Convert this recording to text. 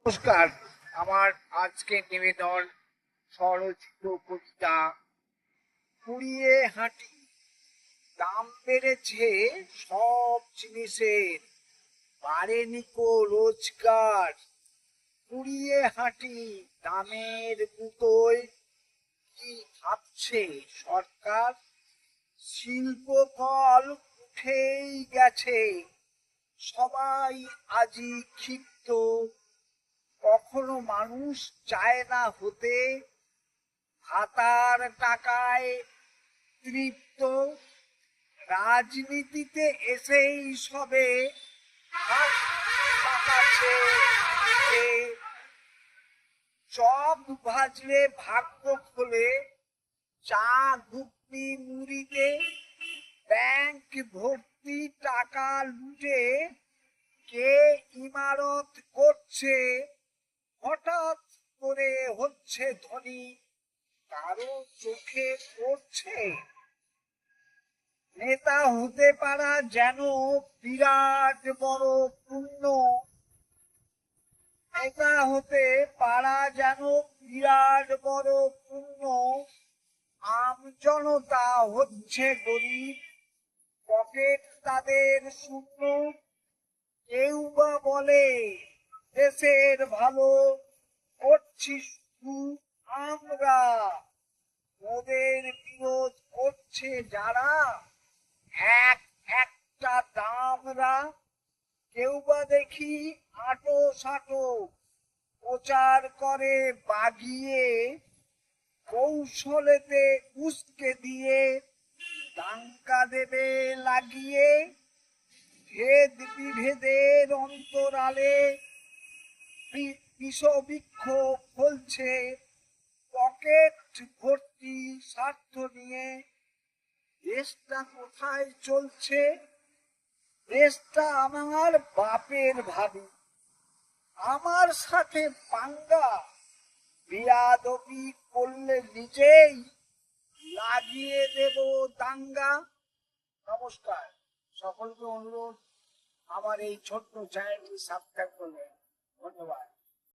নমস্কার। আমার আজকের নিবেদন স্বরচিত কবিতা কুড়িয়ে হাঁটি। দাম বেড়েছে সব জিনিসের, বাড়েনি কো রোজগার। কুড়িয়ে হাঁটি দামের গুতোয়, কি ভাবছে সরকার? শিল্পকল উঠেই গেছে, সবাই আজি ক্ষিপ্ত। কখনো মানুষ চায় না হতে ভাতার টাকায় তৃপ্ত। রাজনীতিতে এসেই সবে হাত পাকাচ্ছে পিঠে। চপ ভাজলে ভাগ্য খোলে, চা ঘুগনি মুড়িতে। ব্যাংক ভর্তি টাকা লুটে কে ইমারত করছে। হঠাৎ করে হচ্ছে ধনী, কারো চোখে পড়ছে। নেতা হতে পারা যেন বিরাট বড় পুণ্য। নেতা হতে পারা যেন বিরাট বড় পুণ্য। আম জনতা হচ্ছে গরিব, পকেট তাদের শূন্য। কেউ বা বলে দেশের ভালো করছি শুধু আমরা। ওদের বিরোধ করছে যারা, এক একটা দামরা। কেউ বা দেখি আটো সাটো প্রচার করে বাগিয়ে, কৌশলেতে উস্কে দিয়ে দাঙ্গা দেবে লাগিয়ে। ভেদ বিভেদের অন্তরালে বিষবৃক্ষ ফলছে, পকেট ভর্তি স্বার্থ নিয়ে। দেশটা কোথায় চলছে? দেশটা আমার বাপের ভাবি, আমার সাথে পাঙ্গা। বিয়াদবি করলে নিজেই লাগিয়ে দেব দাঙ্গা। নমস্কার। সকলকে অনুরোধ আমার এই ছোট্ট চ্যানেলটি সাবস্ক্রাইব করবেন। ধন্যবাদ।